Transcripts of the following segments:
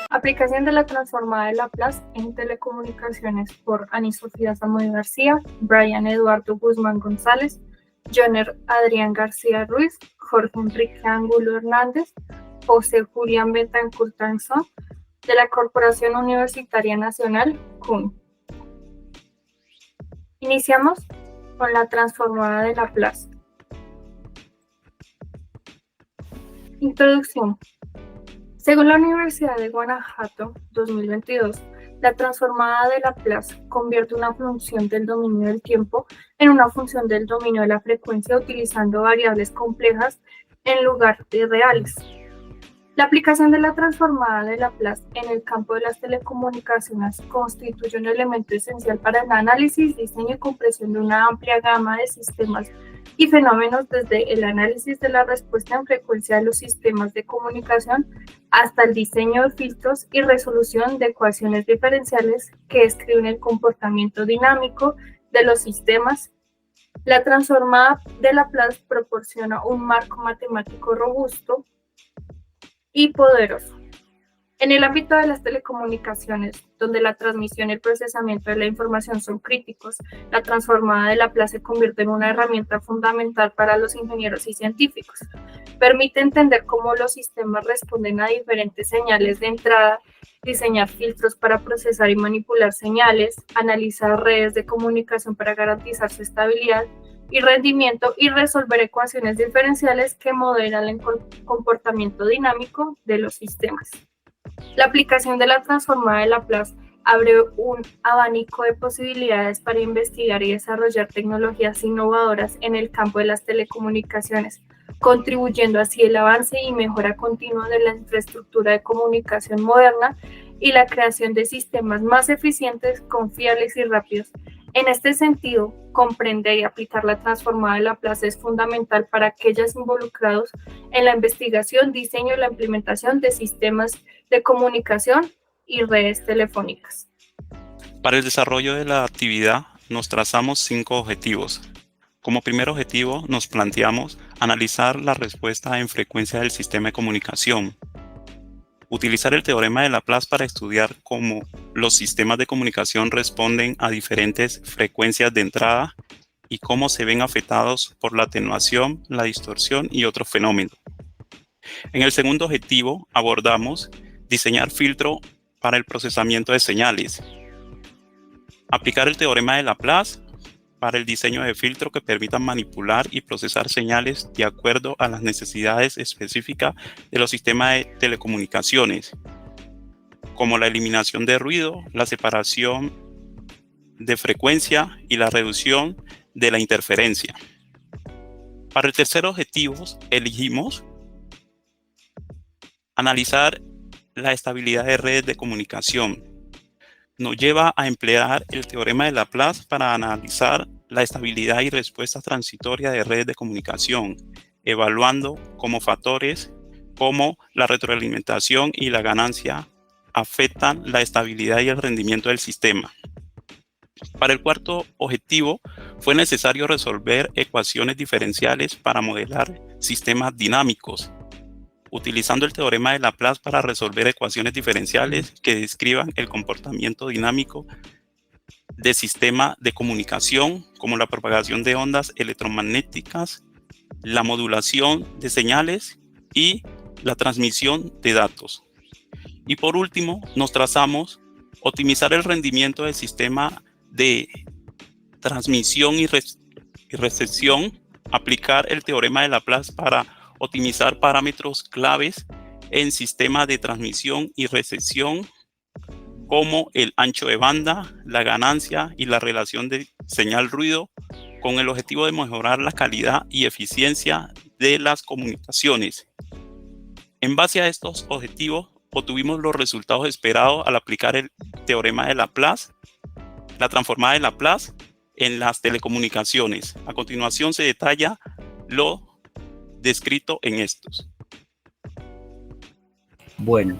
Aplicación de la transformada de Laplace en telecomunicaciones por Ani Sofía Zamudio García, Brian Eduardo Guzmán González, Joner Adrián García Ruiz, Jorge Enrique Ángulo Hernández, José Julián Betancourt Tanzón, de la Corporación Universitaria Nacional, CUN. Iniciamos con la transformada de Laplace. Introducción. Según la Universidad de Guanajuato, 2022, la transformada de Laplace convierte una función del dominio del tiempo en una función del dominio de la frecuencia utilizando variables complejas en lugar de reales. La aplicación de la transformada de Laplace en el campo de las telecomunicaciones constituye un elemento esencial para el análisis, diseño y comprensión de una amplia gama de sistemas y fenómenos, desde el análisis de la respuesta en frecuencia de los sistemas de comunicación hasta el diseño de filtros y resolución de ecuaciones diferenciales que describen el comportamiento dinámico de los sistemas. La transformada de Laplace proporciona un marco matemático robusto y poderoso. En el ámbito de las telecomunicaciones, donde la transmisión y el procesamiento de la información son críticos, la transformada de Laplace se convierte en una herramienta fundamental para los ingenieros y científicos. Permite entender cómo los sistemas responden a diferentes señales de entrada, diseñar filtros para procesar y manipular señales, analizar redes de comunicación para garantizar su estabilidad y rendimiento, y resolver ecuaciones diferenciales que modelan el comportamiento dinámico de los sistemas. La aplicación de la transformada de Laplace abre un abanico de posibilidades para investigar y desarrollar tecnologías innovadoras en el campo de las telecomunicaciones, contribuyendo así al avance y mejora continua de la infraestructura de comunicación moderna y la creación de sistemas más eficientes, confiables y rápidos. En este sentido, comprender y aplicar la transformada de Laplace es fundamental para aquellos involucrados en la investigación, diseño y la implementación de sistemas de comunicación y redes telefónicas. Para el desarrollo de la actividad nos trazamos 5 objetivos. Como primer objetivo nos planteamos analizar la respuesta en frecuencia del sistema de comunicación. Utilizar el teorema de Laplace para estudiar cómo los sistemas de comunicación responden a diferentes frecuencias de entrada y cómo se ven afectados por la atenuación, la distorsión y otros fenómenos. En el segundo objetivo abordamos diseñar filtro para el procesamiento de señales. Aplicar el teorema de Laplace para el diseño de filtros que permitan manipular y procesar señales de acuerdo a las necesidades específicas de los sistemas de telecomunicaciones, como la eliminación de ruido, la separación de frecuencia y la reducción de la interferencia. Para el tercer objetivo, elegimos analizar la estabilidad de redes de comunicación. Nos lleva a emplear el teorema de Laplace para analizar la estabilidad y respuesta transitoria de redes de comunicación, evaluando como factores como la retroalimentación y la ganancia afectan la estabilidad y el rendimiento del sistema. Para el cuarto objetivo, fue necesario resolver ecuaciones diferenciales para modelar sistemas dinámicos, utilizando el teorema de Laplace para resolver ecuaciones diferenciales que describan el comportamiento dinámico de sistemas de comunicación, como la propagación de ondas electromagnéticas, la modulación de señales y la transmisión de datos. Y por último, nos trazamos optimizar el rendimiento del sistema de transmisión y recepción, aplicar el teorema de Laplace para optimizar parámetros claves en sistemas de transmisión y recepción, como el ancho de banda, la ganancia y la relación de señal-ruido, con el objetivo de mejorar la calidad y eficiencia de las comunicaciones. En base a estos objetivos, obtuvimos los resultados esperados al aplicar el teorema de Laplace, la transformada de Laplace, en las telecomunicaciones. A continuación se detalla lo descrito en estos. Bueno,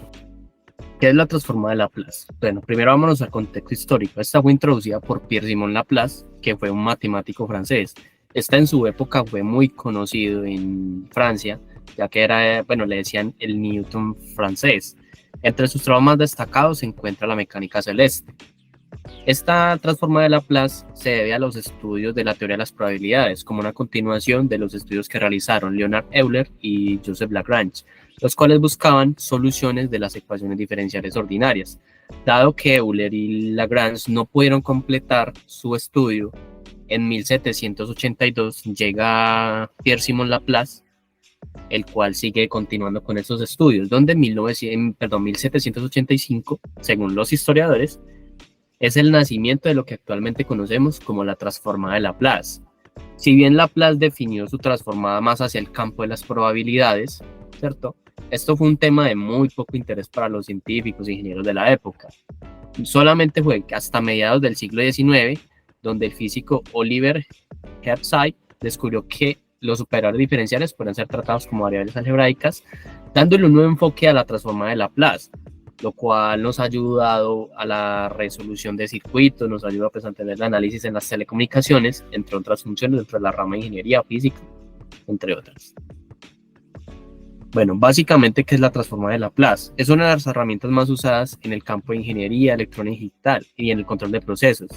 ¿qué es la transformada de Laplace? Bueno, primero vámonos al contexto histórico. Esta fue introducida por Pierre-Simon Laplace, que fue un matemático francés. Esta en su época fue muy conocido en Francia, ya que era, bueno, le decían el Newton francés. Entre sus trabajos más destacados se encuentra la mecánica celeste. Esta transformada de Laplace se debe a los estudios de la teoría de las probabilidades, como una continuación de los estudios que realizaron Leonard Euler y Joseph Lagrange, los cuales buscaban soluciones de las ecuaciones diferenciales ordinarias. Dado que Euler y Lagrange no pudieron completar su estudio, en 1782 llega Pierre-Simon Laplace, el cual sigue continuando con estos estudios, donde en 1785, según los historiadores, es el nacimiento de lo que actualmente conocemos como la transformada de Laplace. Si bien Laplace definió su transformada más hacia el campo de las probabilidades, ¿cierto? Esto fue un tema de muy poco interés para los científicos e ingenieros de la época. Solamente fue hasta mediados del siglo XIX, donde el físico Oliver Hertzsprung descubrió que los operadores diferenciales pueden ser tratados como variables algebraicas, dándole un nuevo enfoque a la transformada de Laplace, lo cual nos ha ayudado a la resolución de circuitos, nos ayuda pues, a entender el análisis en las telecomunicaciones, entre otras funciones dentro de la rama de ingeniería física, entre otras. Bueno, básicamente, ¿qué es la transformada de Laplace? Es una de las herramientas más usadas en el campo de ingeniería, electrónica y digital y en el control de procesos.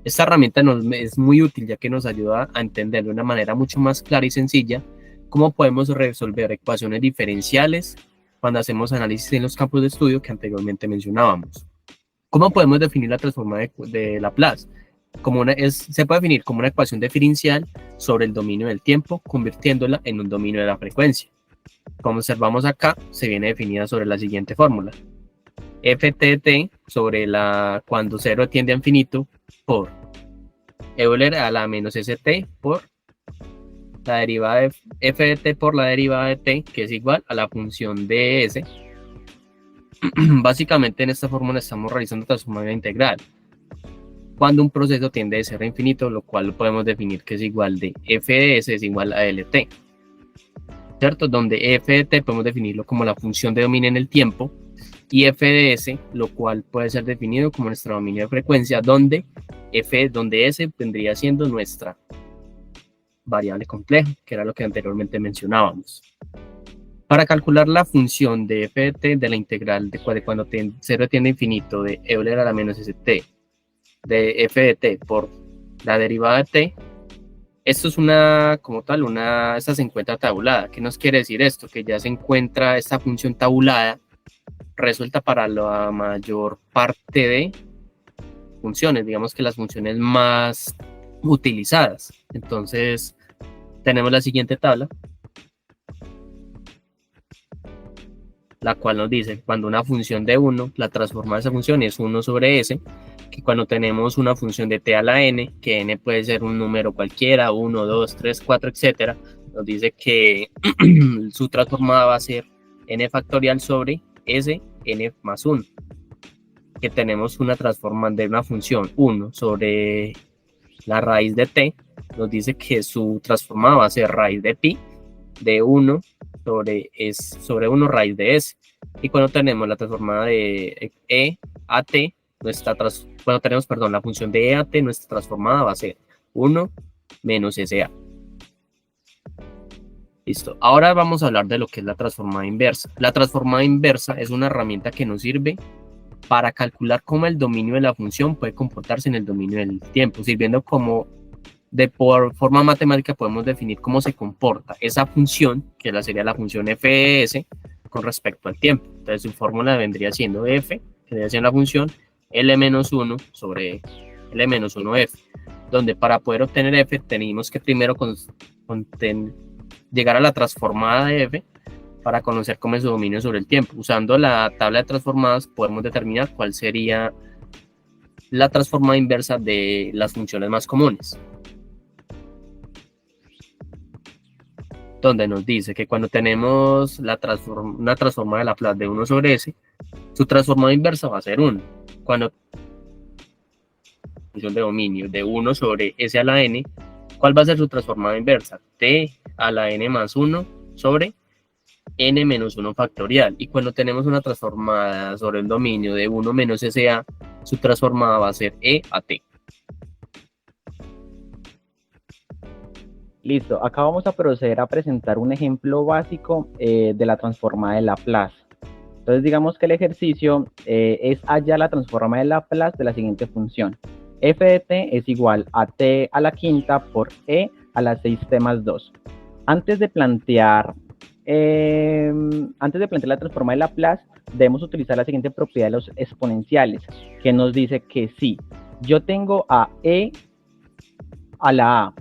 Esta herramienta es muy útil ya que nos ayuda a entender de una manera mucho más clara y sencilla cómo podemos resolver ecuaciones diferenciales cuando hacemos análisis en los campos de estudio que anteriormente mencionábamos. ¿Cómo podemos definir la transformada de Laplace? Se puede definir como una ecuación diferencial sobre el dominio del tiempo, convirtiéndola en un dominio de la frecuencia. Como observamos acá, se viene definida sobre la siguiente fórmula. Ft de t sobre cuando 0 tiende a infinito por Euler a la menos st por la derivada de f de t por la derivada de t, que es igual a la función de s. Básicamente en esta fórmula estamos realizando transformación integral cuando un proceso tiende de 0 a infinito, lo cual lo podemos definir que es igual de f de s es igual a lt, ¿cierto? Donde f de t podemos definirlo como la función de dominio en el tiempo y f de s, lo cual puede ser definido como nuestro dominio de frecuencia, donde s vendría siendo nuestra variable compleja, que era lo que anteriormente mencionábamos. Para calcular la función de f de t de la integral de cuando 0 tiende a infinito de Euler a la menos st de f de t por la derivada de t, esto es esta se encuentra tabulada. ¿Qué nos quiere decir esto? Que ya se encuentra esta función tabulada resuelta para la mayor parte de funciones, digamos que las funciones más utilizadas. Entonces, tenemos la siguiente tabla, la cual nos dice cuando una función de 1, la transformada de esa función es 1 sobre s, que cuando tenemos una función de t a la n, que n puede ser un número cualquiera, 1, 2, 3, 4, etcétera, nos dice que su transformada va a ser n factorial sobre s, n más 1, que tenemos una transformada de una función 1 sobre la raíz de t, nos dice que su transformada va a ser raíz de pi de 1 sobre 1 raíz de s. Y cuando tenemos la transformada de e a t, la función de e a t, nuestra transformada va a ser 1 menos sa. Listo. Ahora vamos a hablar de lo que es la transformada inversa. La transformada inversa es una herramienta que nos sirve para calcular cómo el dominio de la función puede comportarse en el dominio del tiempo, sirviendo como por forma matemática podemos definir cómo se comporta esa función, que sería la función f de s, con respecto al tiempo. Entonces su fórmula vendría siendo f, que vendría siendo la función L-1 sobre L-1f, donde para poder obtener f tenemos que primero llegar a la transformada de f para conocer cómo es su dominio sobre el tiempo. Usando la tabla de transformadas podemos determinar cuál sería la transformada inversa de las funciones más comunes, donde nos dice que cuando tenemos una transformada de Laplace de 1 sobre s, su transformada inversa va a ser 1. Cuando función de dominio de 1 sobre s a la n, ¿cuál va a ser su transformada inversa? T a la n más 1 sobre n menos 1 factorial. Y cuando tenemos una transformada sobre el dominio de 1 menos sa, su transformada va a ser e a t. Listo, acá vamos a proceder a presentar un ejemplo básico de la transformada de Laplace. Entonces digamos que el ejercicio es hallar la transforma de Laplace de la siguiente función. F de t es igual a t a la quinta por e a la 6t más 2. Antes de plantear la transforma de Laplace, debemos utilizar la siguiente propiedad de los exponenciales, que nos dice que si yo tengo a e a la a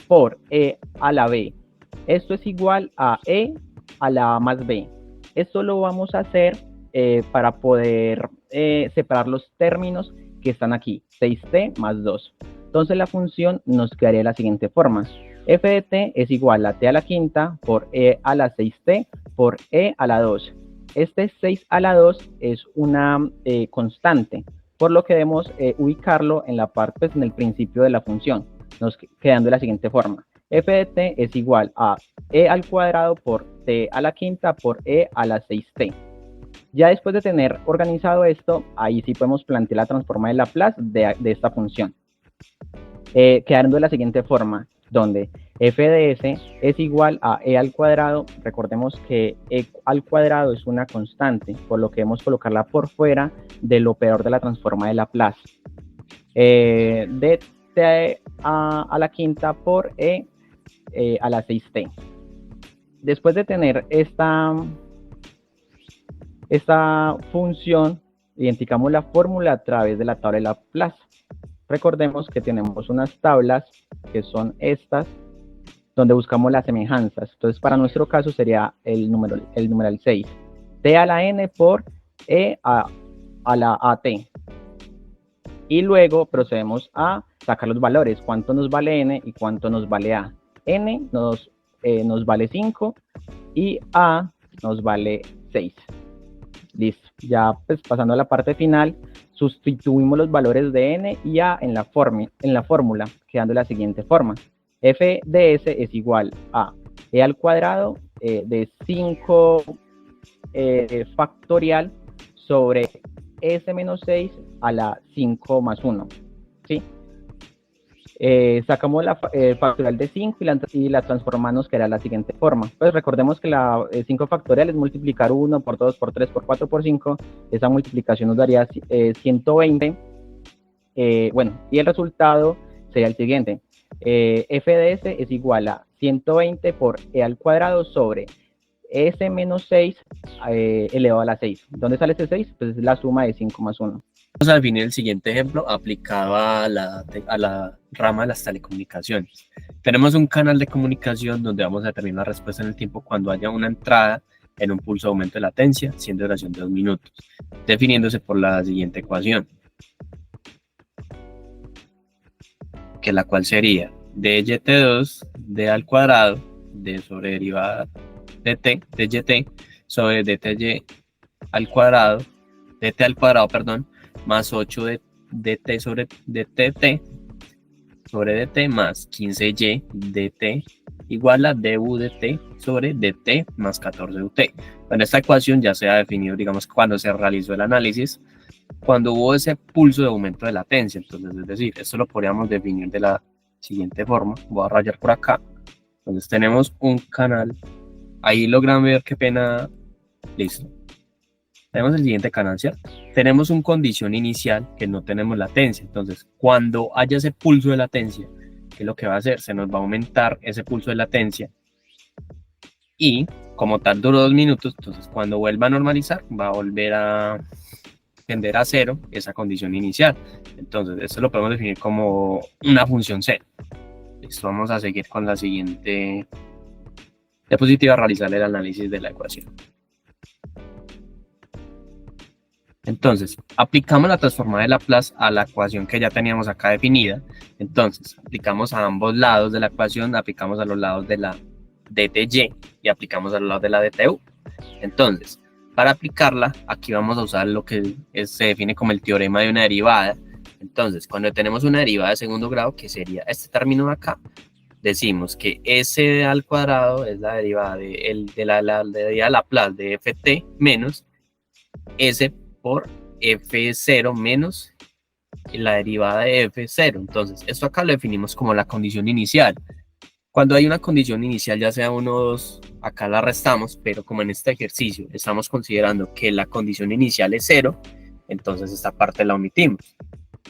por e a la b, esto es igual a e a la a más b. Esto lo vamos a hacer para poder separar los términos que están aquí, 6t más 2. Entonces la función nos quedaría de la siguiente forma. F de t es igual a t a la quinta por e a la 6t por e a la 2. Este 6 a la 2 es una constante, por lo que debemos ubicarlo en la parte, pues, en el principio de la función, nos quedando de la siguiente forma. F de t es igual a e al cuadrado por t a la quinta por e a la 6t. Ya después de tener organizado esto, ahí sí podemos plantear la transforma de Laplace de esta función. Quedando de la siguiente forma, donde f de s es igual a e al cuadrado. Recordemos que e al cuadrado es una constante, por lo que debemos colocarla por fuera del operador de la transforma de Laplace. De t a la quinta por e a la 6t. Después de tener esta función, identificamos la fórmula a través de la tabla de Laplace. Recordemos que tenemos unas tablas que son estas, donde buscamos las semejanzas. Entonces, para nuestro caso sería el numeral 6. T a la n por e a la at. Y luego procedemos a sacar los valores. ¿Cuánto nos vale n y cuánto nos vale a? N nos vale 5 y a nos vale 6. Listo. Ya pues pasando a la parte final, sustituimos los valores de n y a en la fórmula, quedando de la siguiente forma. F de s es igual a e al cuadrado de 5 factorial sobre s menos 6 a la 5 más 1. ¿Sí? Sacamos la factorial de 5 y la transformamos, que era la siguiente forma. Pues recordemos que la 5 factorial es multiplicar 1 por 2 por 3 por 4 por 5. Esa multiplicación nos daría 120. Bueno, y el resultado sería el siguiente. F de s es igual a 120 por e al cuadrado sobre s menos 6 elevado a la 6. ¿Dónde sale ese 6? Pues es la suma de 5 más 1. Vamos a definir el siguiente ejemplo aplicado a la rama de las telecomunicaciones. Tenemos un canal de comunicación donde vamos a determinar la respuesta en el tiempo cuando haya una entrada en un pulso de aumento de latencia, siendo duración de 2 minutos, definiéndose por la siguiente ecuación, que la cual sería dt2 d al cuadrado d sobre derivada de t de yt sobre dty al cuadrado dt al cuadrado, perdón, más 8 de dt sobre dtt sobre dt más 15y dt igual a du dt sobre dt más 14 ut. Bueno, esta ecuación ya se ha definido, digamos, cuando se realizó el análisis, cuando hubo ese pulso de aumento de latencia. Entonces, es decir, esto lo podríamos definir de la siguiente forma. Voy a rayar por acá. Entonces tenemos un canal. Ahí logran ver qué pena. Listo. Tenemos el siguiente canal, ¿cierto? Tenemos una condición inicial que no tenemos latencia. Entonces, cuando haya ese pulso de latencia, ¿qué es lo que va a hacer? Se nos va a aumentar ese pulso de latencia. Y como tal duró 2 minutos, entonces cuando vuelva a normalizar, va a volver a tender a 0 esa condición inicial. Entonces, esto lo podemos definir como una función C. Listo, vamos a seguir con la siguiente diapositiva, a realizar el análisis de la ecuación. Entonces, aplicamos la transformada de Laplace a la ecuación que ya teníamos acá definida. Entonces, aplicamos a ambos lados de la ecuación, aplicamos a los lados de la dty y aplicamos a los lados de la dtu. Entonces, para aplicarla, aquí vamos a usar lo que se define como el teorema de una derivada. Entonces, cuando tenemos una derivada de segundo grado, que sería este término de acá, decimos que s al cuadrado es la derivada de la derivada de Laplace de ft menos s por f0 menos la derivada de f0. Entonces, esto acá lo definimos como la condición inicial. Cuando hay una condición inicial, ya sea 1 o 2, acá la restamos, pero como en este ejercicio estamos considerando que la condición inicial es 0, entonces esta parte la omitimos.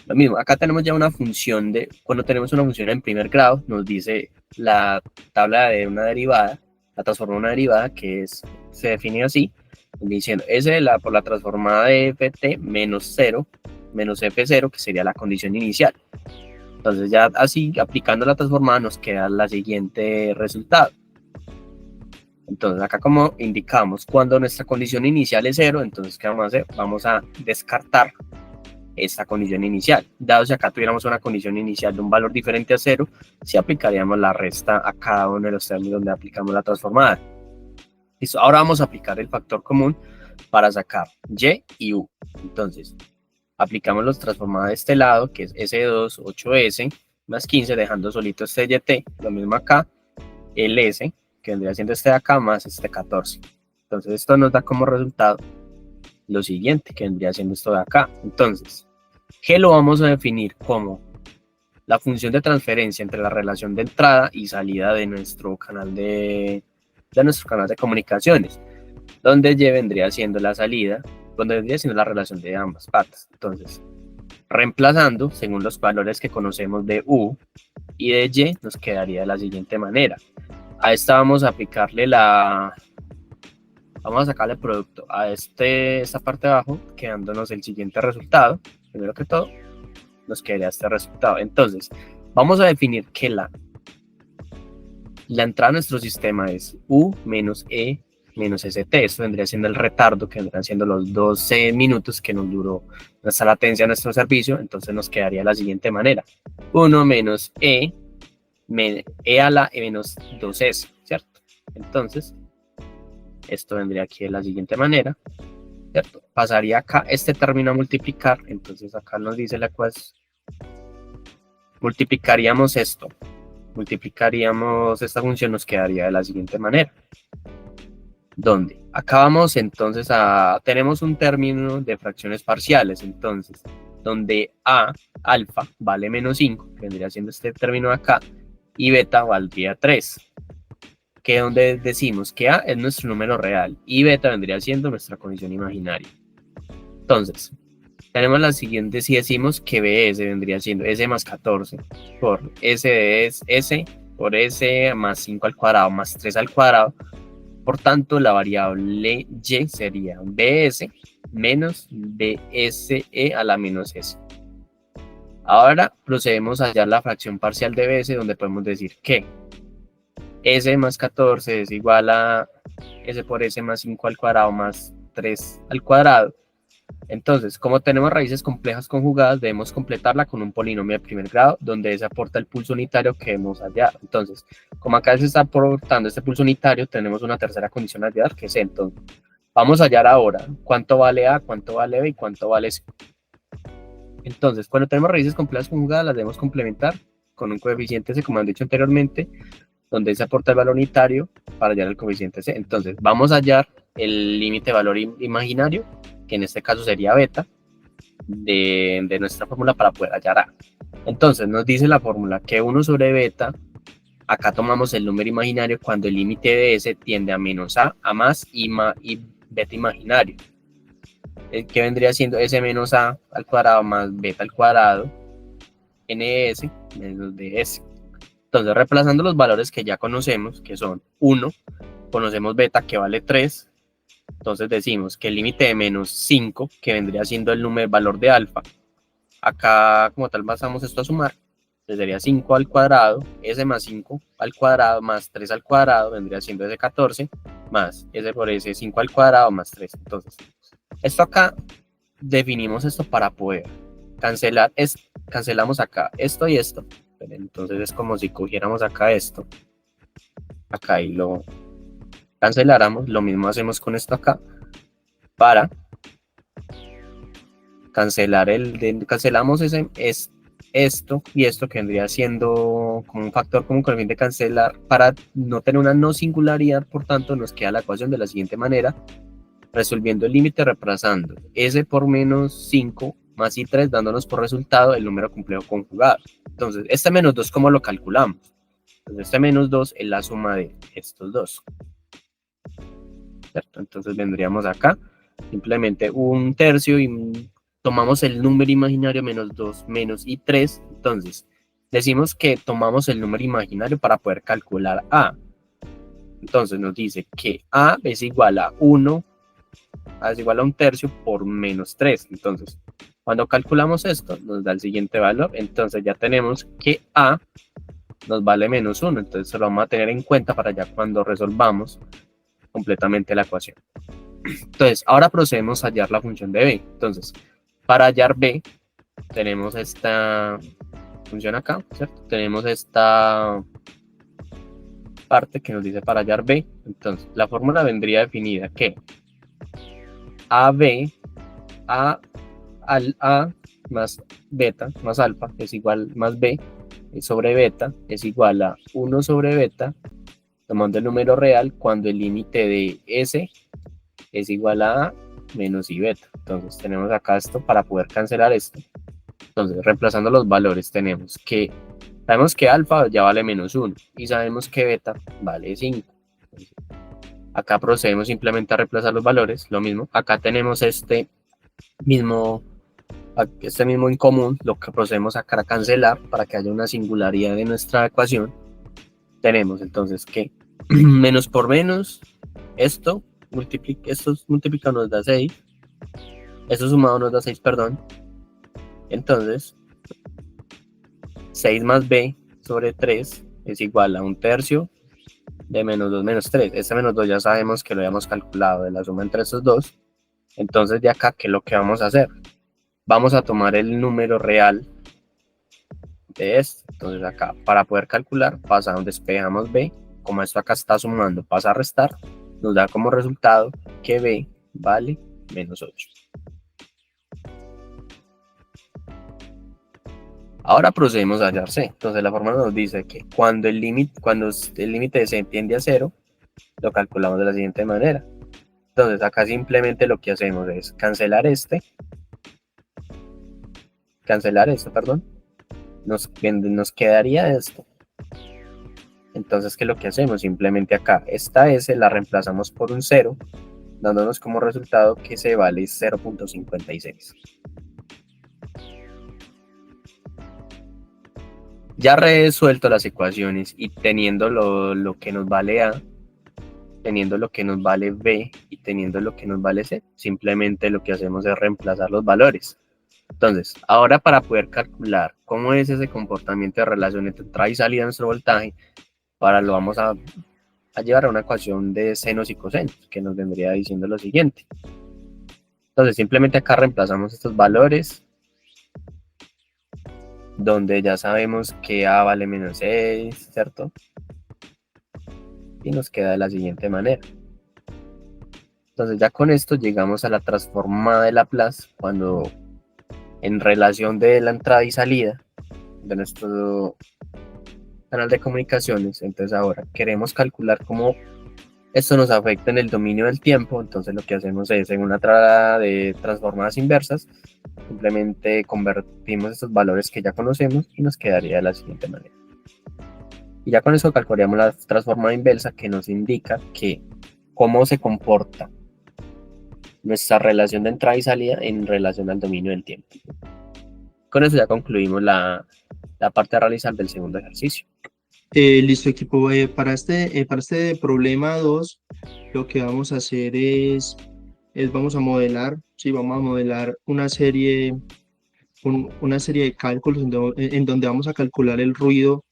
Lo mismo, acá tenemos ya una función cuando tenemos una función en primer grado, nos dice la tabla de una derivada, la transforma en una derivada que se define así, diciendo S por la transformada de ft menos 0, menos f0, que sería la condición inicial. Entonces ya así, aplicando la transformada, nos queda la siguiente resultado. Entonces acá como indicamos, cuando nuestra condición inicial es 0, entonces ¿qué vamos a hacer? Vamos a descartar esta condición inicial. Dado si acá tuviéramos una condición inicial de un valor diferente a 0, si aplicaríamos la resta a cada uno de los términos donde aplicamos la transformada. Listo, ahora vamos a aplicar el factor común para sacar y y u. Entonces, aplicamos los transformados de este lado, que es S2, 8S, más 15, dejando solito este YT, lo mismo acá, el S, que vendría siendo este de acá, más este 14. Entonces, esto nos da como resultado lo siguiente, que vendría siendo esto de acá. Entonces, G lo vamos a definir como la función de transferencia entre la relación de entrada y salida de nuestro canal de comunicaciones, donde Y vendría siendo la salida, donde vendría siendo la relación de ambas partes. Entonces, reemplazando según los valores que conocemos de U y de Y, nos quedaría de la siguiente manera. A esta vamos a aplicarle vamos a sacarle el producto a esta parte de abajo, quedándonos el siguiente resultado. Primero que todo, nos quedaría este resultado. Entonces, vamos a definir que la entrada a nuestro sistema es U menos E menos ST. Esto vendría siendo el retardo, que vendrían siendo los 12 minutos que nos duró nuestra latencia en nuestro servicio. Entonces nos quedaría de la siguiente manera. 1 menos E a la E menos 2S, ¿cierto? Entonces, esto vendría aquí de la siguiente manera, ¿cierto? Pasaría acá este término a multiplicar, entonces acá nos dice la ecuación. Multiplicaríamos esta función, nos quedaría de la siguiente manera. Donde acá vamos entonces tenemos un término de fracciones parciales, entonces, donde alfa vale menos 5, que vendría siendo este término de acá, y beta valdría 3. Que donde decimos que A es nuestro número real y beta vendría siendo nuestra condición imaginaria. Entonces, tenemos la siguiente, si decimos que BS vendría siendo S más 14 por S de S por S más 5 al cuadrado más 3 al cuadrado, por tanto la variable Y sería BS menos BSE a la menos S. Ahora procedemos a hallar la fracción parcial de BS, donde podemos decir que S más 14 es igual a S por S más 5 al cuadrado más 3 al cuadrado. Entonces, como tenemos raíces complejas conjugadas, debemos completarla con un polinomio de primer grado, donde se aporta el pulso unitario que hemos hallado. Entonces, como acá se está aportando este pulso unitario, tenemos una tercera condición a hallar, que es C. Entonces, vamos a hallar ahora cuánto vale A, cuánto vale B y cuánto vale C. Entonces, cuando tenemos raíces complejas conjugadas, las debemos complementar con un coeficiente C, como han dicho anteriormente, donde se aporta el valor unitario para hallar el coeficiente C. Entonces, vamos a hallar el límite de valor imaginario, que en este caso sería beta, de nuestra fórmula para poder hallar A. Entonces, nos dice la fórmula que 1 sobre beta, acá tomamos el número imaginario cuando el límite de S tiende a menos A más y beta imaginario, que vendría siendo S menos A al cuadrado más beta al cuadrado, NS menos DS. Entonces, reemplazando los valores que ya conocemos, que son 1, conocemos beta que vale 3, entonces decimos que el límite de menos 5, que vendría siendo el valor de alfa, acá como tal pasamos esto a sumar, entonces sería 5 al cuadrado, S más 5 al cuadrado más 3 al cuadrado, vendría siendo S 14, más S por S 5 al cuadrado más 3. Entonces, esto acá, definimos esto para poder cancelar, cancelamos acá esto y esto. Entonces es como si cogiéramos acá esto, acá y lo canceláramos. Lo mismo hacemos con esto acá para cancelar cancelamos esto y esto, que vendría siendo como un factor común con el fin de cancelar para no tener una no singularidad. Por tanto, nos queda la ecuación de la siguiente manera, resolviendo el límite reemplazando S por menos 5 más I3, dándonos por resultado el número complejo conjugado. Entonces, este menos 2, ¿cómo lo calculamos? Entonces este menos 2 es la suma de estos dos, ¿cierto? Entonces vendríamos acá, simplemente un tercio y tomamos el número imaginario menos 2, menos y 3. Entonces decimos que tomamos el número imaginario para poder calcular A. Entonces nos dice que A es igual a 1, A es igual a un tercio por menos 3. Entonces, cuando calculamos esto, nos da el siguiente valor. Entonces ya tenemos que A nos vale menos 1. Entonces lo vamos a tener en cuenta para ya cuando resolvamos completamente la ecuación. Entonces, ahora procedemos a hallar la función de B. Entonces, para hallar B, tenemos esta función acá, ¿cierto? Tenemos esta parte que nos dice para hallar B. Entonces, la fórmula vendría definida que AB, A al A más beta, más alfa, es igual más B, sobre beta, es igual a 1 sobre beta, tomando el número real, cuando el límite de S es igual a A menos I beta. Entonces, tenemos acá esto para poder cancelar esto. Entonces, reemplazando los valores, sabemos que alfa ya vale menos 1 y sabemos que beta vale 5. Entonces, acá procedemos simplemente a reemplazar los valores, lo mismo. Acá tenemos este mismo en común, lo que procedemos acá a cancelar para que haya una singularidad de nuestra ecuación. Tenemos entonces que menos por menos, esto multiplicado nos da 6, esto sumado nos da 6, perdón. Entonces, 6 más b sobre 3 es igual a un tercio de menos 2 menos 3. Este menos 2 ya sabemos que lo habíamos calculado de la suma entre estos dos. Entonces, de acá, ¿qué es lo que vamos a hacer? Vamos a tomar el número real de esto. Entonces, acá, para poder calcular, pasa donde despejamos b. Como esto acá está sumando, pasa a restar. Nos da como resultado que b vale menos 8. Ahora procedemos a hallar C. Entonces la fórmula nos dice que cuando el límite de C tiende a 0, lo calculamos de la siguiente manera. Entonces acá simplemente lo que hacemos es cancelar esto, perdón. Nos quedaría esto. Entonces, ¿qué es lo que hacemos? Simplemente acá esta S la reemplazamos por un 0, dándonos como resultado que C vale 0.56. Ya resuelto las ecuaciones y teniendo lo que nos vale A, teniendo lo que nos vale B y teniendo lo que nos vale C, simplemente lo que hacemos es reemplazar los valores. Entonces, ahora para poder calcular cómo es ese comportamiento de relación entre entrada y salida de nuestro voltaje, ahora lo vamos a llevar a una ecuación de senos y cosenos, que nos vendría diciendo lo siguiente. Entonces, simplemente acá reemplazamos estos valores, donde ya sabemos que A vale menos 6, ¿cierto? Y nos queda de la siguiente manera. Entonces ya con esto llegamos a la transformada de Laplace, cuando en relación de la entrada y salida de nuestro canal de comunicaciones. Entonces ahora queremos calcular cómo esto nos afecta en el dominio del tiempo. Entonces lo que hacemos es, en una tabla de transformadas inversas, simplemente convertimos estos valores que ya conocemos y nos quedaría de la siguiente manera. Y ya con eso calcularíamos la transformada inversa, que nos indica que cómo se comporta nuestra relación de entrada y salida en relación al dominio del tiempo. Con eso ya concluimos la parte a realizar del segundo ejercicio. Listo, equipo. Para este problema 2, lo que vamos a hacer es vamos a modelar, sí, vamos a modelar una serie de cálculos en donde vamos a calcular el ruido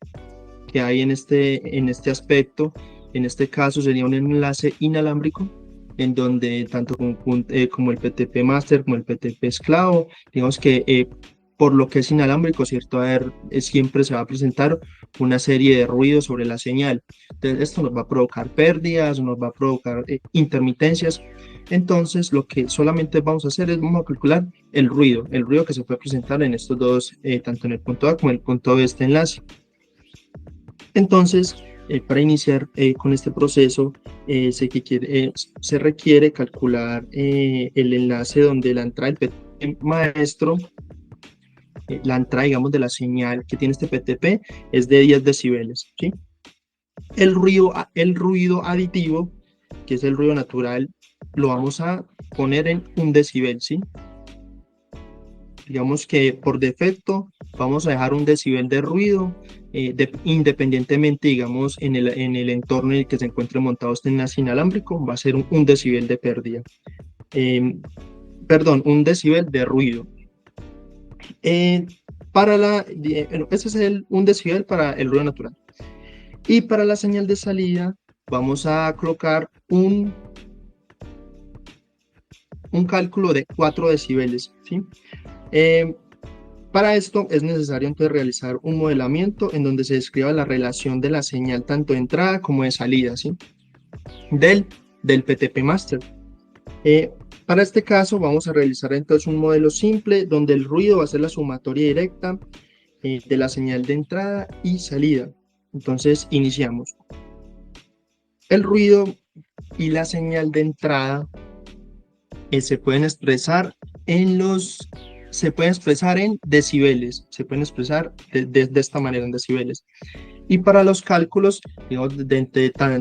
que hay en este aspecto. En este caso sería un enlace inalámbrico, en donde tanto como el PTP master como el PTP esclavo, digamos que por lo que es inalámbrico, ¿cierto? Siempre se va a presentar una serie de ruidos sobre la señal. Entonces esto nos va a provocar pérdidas, nos va a provocar intermitencias. Entonces lo que solamente vamos a hacer es vamos a calcular el ruido que se puede presentar en estos dos, tanto en el punto A como en el punto B de este enlace. Entonces, para iniciar con este proceso, se requiere calcular el enlace donde la entrada del PTP maestro, la entrada, digamos, de la señal que tiene este PTP es de 10 decibeles, ¿sí? el ruido aditivo, que es el ruido natural, lo vamos a poner en 1 decibel, ¿sí? Digamos que por defecto vamos a dejar 1 decibel de ruido, independientemente, digamos, en el entorno en el que se encuentre montado este enlace inalámbrico, va a ser 1 decibel de pérdida. Perdón, 1 decibel de ruido. Ese es el 1 decibel para el ruido natural. Y para la señal de salida vamos a colocar un cálculo de 4 decibeles, ¿sí? Para esto es necesario entonces realizar un modelamiento en donde se describa la relación de la señal tanto de entrada como de salida, ¿sí? del PTP Master. Para este caso vamos a realizar entonces un modelo simple donde el ruido va a ser la sumatoria directa de la señal de entrada y salida. Entonces iniciamos. El ruido y la señal de entrada se pueden expresar en decibeles, se pueden expresar de esta manera en decibeles. Y para los cálculos, digamos,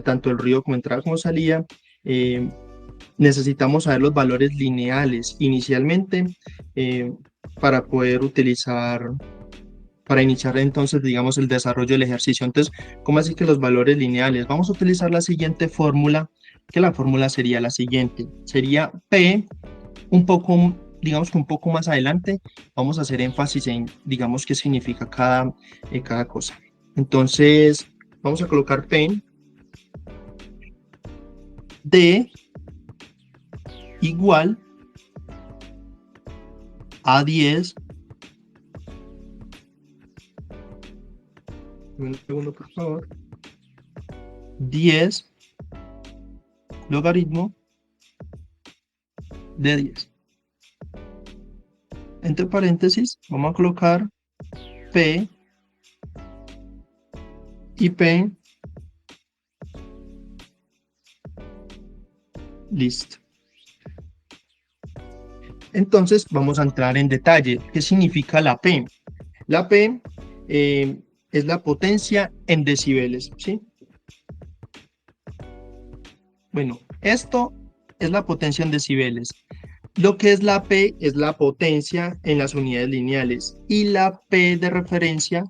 tanto el ruido como entrada como salida, necesitamos saber los valores lineales inicialmente para poder para iniciar entonces, digamos, el desarrollo del ejercicio. Entonces, ¿cómo así que los valores lineales? Vamos a utilizar la siguiente fórmula, que la fórmula sería la siguiente. Sería P, digamos que un poco más adelante, vamos a hacer énfasis en, digamos, qué significa cada cosa. Entonces, vamos a colocar P de igual a 10. Un segundo, por favor. 10 logaritmo de 10. Entre paréntesis, vamos a colocar P y P. Listo. Entonces vamos a entrar en detalle. ¿Qué significa la P? La P es la potencia en decibeles, ¿sí? Bueno, esto es la potencia en decibeles. Lo que es la P es la potencia en las unidades lineales. Y la P de referencia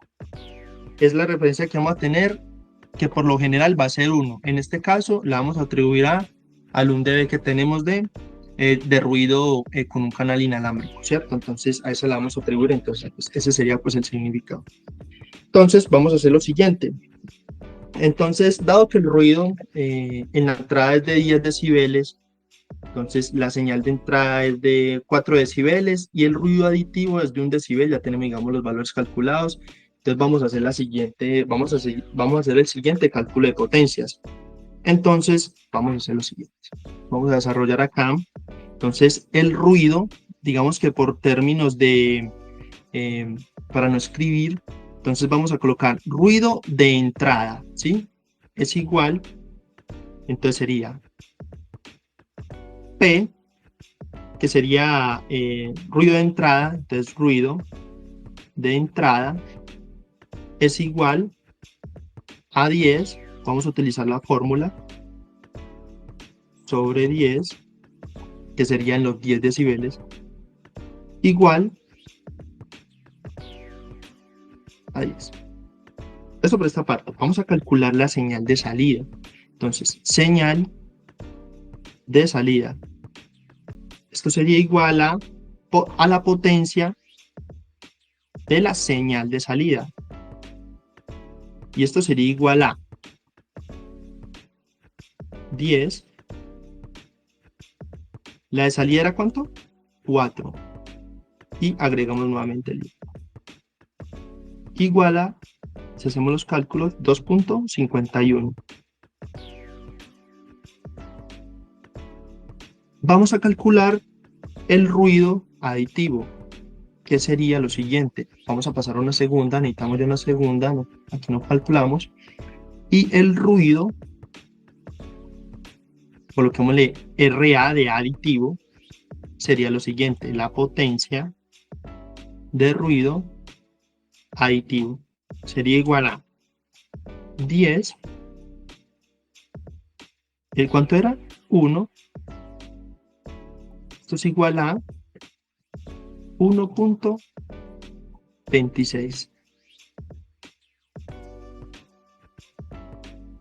es la referencia que vamos a tener, que por lo general va a ser 1. En este caso, la vamos a atribuir al 1 dB que tenemos de ruido con un canal inalámbrico, ¿cierto? Entonces, a eso la vamos a atribuir. Entonces, pues, ese sería pues el significado. Entonces, vamos a hacer lo siguiente. Entonces, dado que el ruido en la entrada es de 10 decibeles, entonces la señal de entrada es de 4 decibeles y el ruido aditivo es de 1 decibel, ya tenemos, digamos, los valores calculados. Entonces vamos a hacer vamos a hacer el siguiente cálculo de potencias. Entonces, vamos a hacer lo siguiente. Vamos a desarrollar acá. Entonces, el ruido, digamos que por términos de, para no escribir, entonces vamos a colocar ruido de entrada, ¿sí? Es igual, entonces sería P, que sería ruido de entrada, entonces ruido de entrada es igual a 10, vamos a utilizar la fórmula, sobre 10, que serían los 10 decibeles, igual a 10. Eso por esta parte. Vamos a calcular la señal de salida. Entonces, señal de salida. Esto sería igual a la potencia de la señal de salida. Y esto sería igual a 10. ¿La de salida era cuánto? 4. Y agregamos nuevamente el igual a, si hacemos los cálculos, 2.51. Vamos a calcular el ruido aditivo, que sería lo siguiente. Vamos a pasar a una segunda, necesitamos ya una segunda, ¿no? Aquí no calculamos. Y el ruido, coloquémosle RA de aditivo, sería lo siguiente, la potencia de ruido aditivo sería igual a 10 ¿El cuánto era? 1. Esto es igual a 1.26.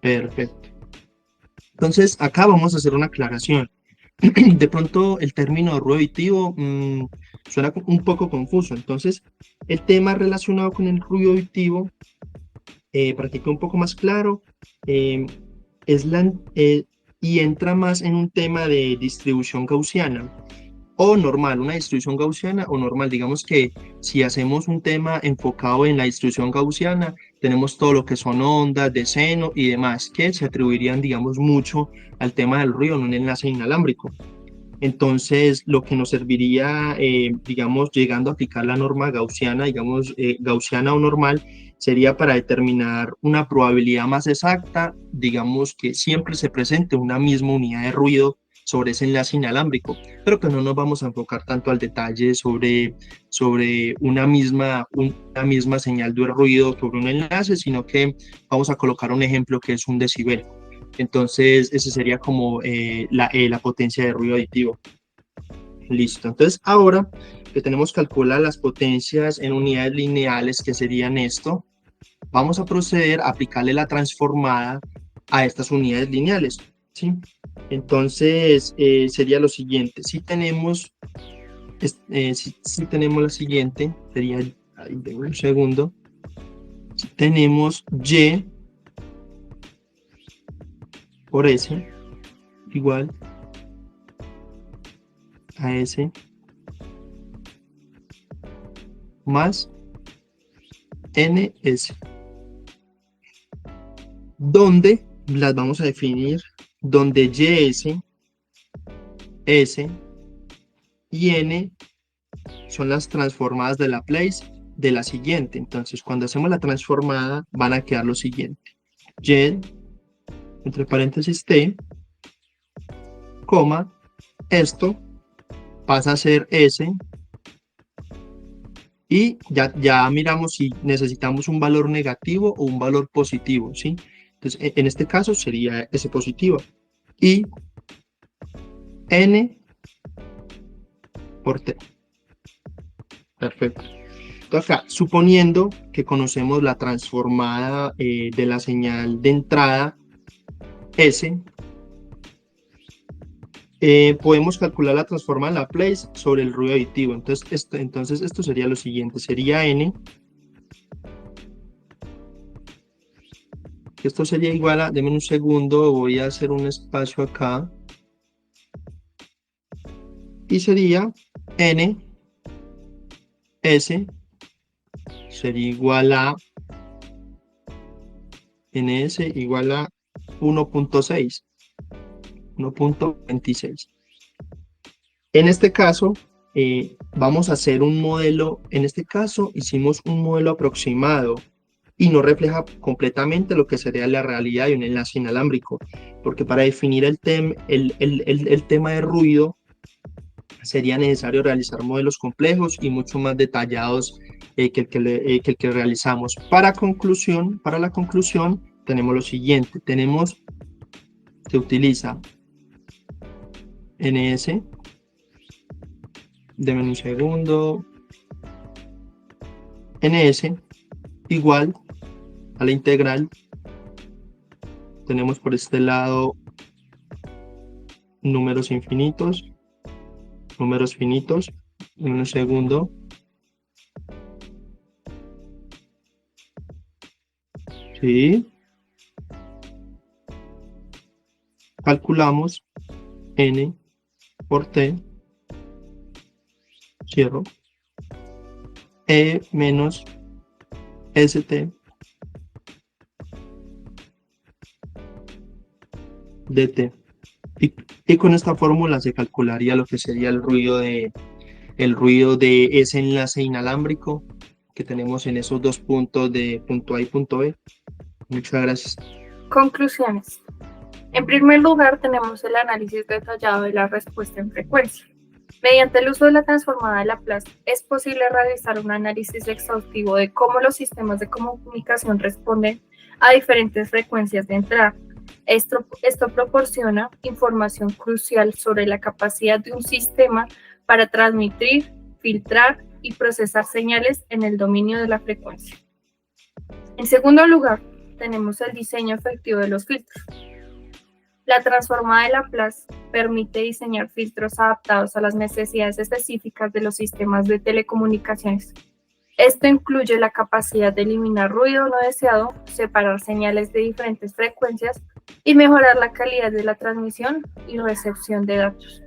Perfecto. Entonces, acá vamos a hacer una aclaración. De pronto, el término ruido auditivo suena un poco confuso. Entonces, el tema relacionado con el ruido auditivo, para que quede un poco más claro, es y entra más en un tema de distribución gaussiana o normal, una distribución gaussiana o normal. Digamos que si hacemos un tema enfocado en la distribución gaussiana, tenemos todo lo que son ondas de seno y demás que se atribuirían, digamos, mucho al tema del ruido en un enlace inalámbrico. Entonces, lo que nos serviría, digamos, llegando a aplicar la norma gaussiana, digamos, gaussiana o normal, sería para determinar una probabilidad más exacta, digamos, que siempre se presente una misma unidad de ruido sobre ese enlace inalámbrico, pero que no nos vamos a enfocar tanto al detalle sobre una misma señal de ruido sobre un enlace, sino que vamos a colocar un ejemplo que es un decibel. Entonces, ese sería como la potencia de ruido aditivo. Listo. Entonces, ahora que tenemos calculadas las potencias en unidades lineales, que serían esto, vamos a proceder a aplicarle la transformada a estas unidades lineales, ¿sí? Entonces, sería lo siguiente. Si tenemos la siguiente, sería, ahí tengo un segundo, si tenemos Y por S igual a S más NS, donde las vamos a definir, donde YS, S y N son las transformadas de Laplace de la siguiente. Entonces, cuando hacemos la transformada, van a quedar lo siguiente: Y, entre paréntesis T, coma, esto pasa a ser S, y ya miramos si necesitamos un valor negativo o un valor positivo, ¿sí? Entonces, en este caso sería S positiva, y N por T. Perfecto. Entonces acá, suponiendo que conocemos la transformada de la señal de entrada S, podemos calcular la transformada de Laplace sobre el ruido aditivo. Entonces esto sería lo siguiente, sería N, esto sería igual a, denme un segundo, voy a hacer un espacio acá, y sería N, S, sería igual a, NS igual a 1.6. 1.26. En este caso, vamos a hacer un modelo. En este caso, hicimos un modelo aproximado y no refleja completamente lo que sería la realidad de un enlace inalámbrico, porque para definir el tema de ruido sería necesario realizar modelos complejos y mucho más detallados que el que realizamos. Para la conclusión, tenemos lo siguiente: se utiliza NS, denme un segundo, NS igual a la integral, tenemos por este lado números finitos, en un segundo, ¿sí? Calculamos N por T, cierro, E menos ST dt. Y con esta fórmula se calcularía lo que sería el ruido de ese enlace inalámbrico que tenemos en esos dos puntos de punto A y punto B. Muchas gracias. Conclusiones. En primer lugar, tenemos el análisis detallado de la respuesta en frecuencia. Mediante el uso de la transformada de Laplace, es posible realizar un análisis exhaustivo de cómo los sistemas de comunicación responden a diferentes frecuencias de entrada, Esto proporciona información crucial sobre la capacidad de un sistema para transmitir, filtrar y procesar señales en el dominio de la frecuencia. En segundo lugar, tenemos el diseño efectivo de los filtros. La transformada de Laplace permite diseñar filtros adaptados a las necesidades específicas de los sistemas de telecomunicaciones. Esto incluye la capacidad de eliminar ruido no deseado, separar señales de diferentes frecuencias y mejorar la calidad de la transmisión y recepción de datos.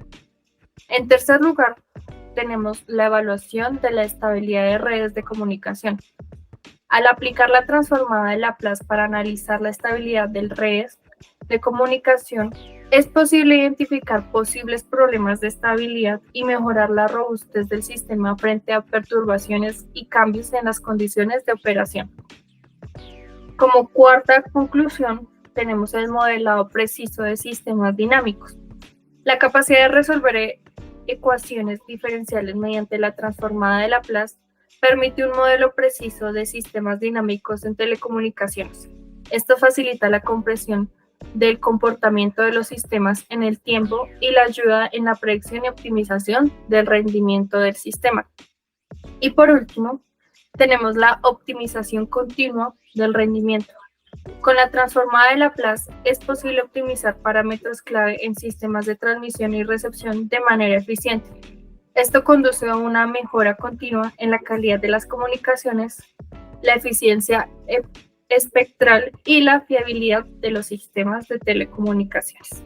En tercer lugar, tenemos la evaluación de la estabilidad de redes de comunicación. Al aplicar la transformada de Laplace para analizar la estabilidad de redes de comunicación, es posible identificar posibles problemas de estabilidad y mejorar la robustez del sistema frente a perturbaciones y cambios en las condiciones de operación. Como cuarta conclusión, tenemos el modelado preciso de sistemas dinámicos. La capacidad de resolver ecuaciones diferenciales mediante la transformada de Laplace permite un modelo preciso de sistemas dinámicos en telecomunicaciones. Esto facilita la comprensión del comportamiento de los sistemas en el tiempo y la ayuda en la predicción y optimización del rendimiento del sistema. Y por último, tenemos la optimización continua del rendimiento. Con la transformada de Laplace es posible optimizar parámetros clave en sistemas de transmisión y recepción de manera eficiente. Esto conduce a una mejora continua en la calidad de las comunicaciones, la eficiencia espectral y la fiabilidad de los sistemas de telecomunicaciones.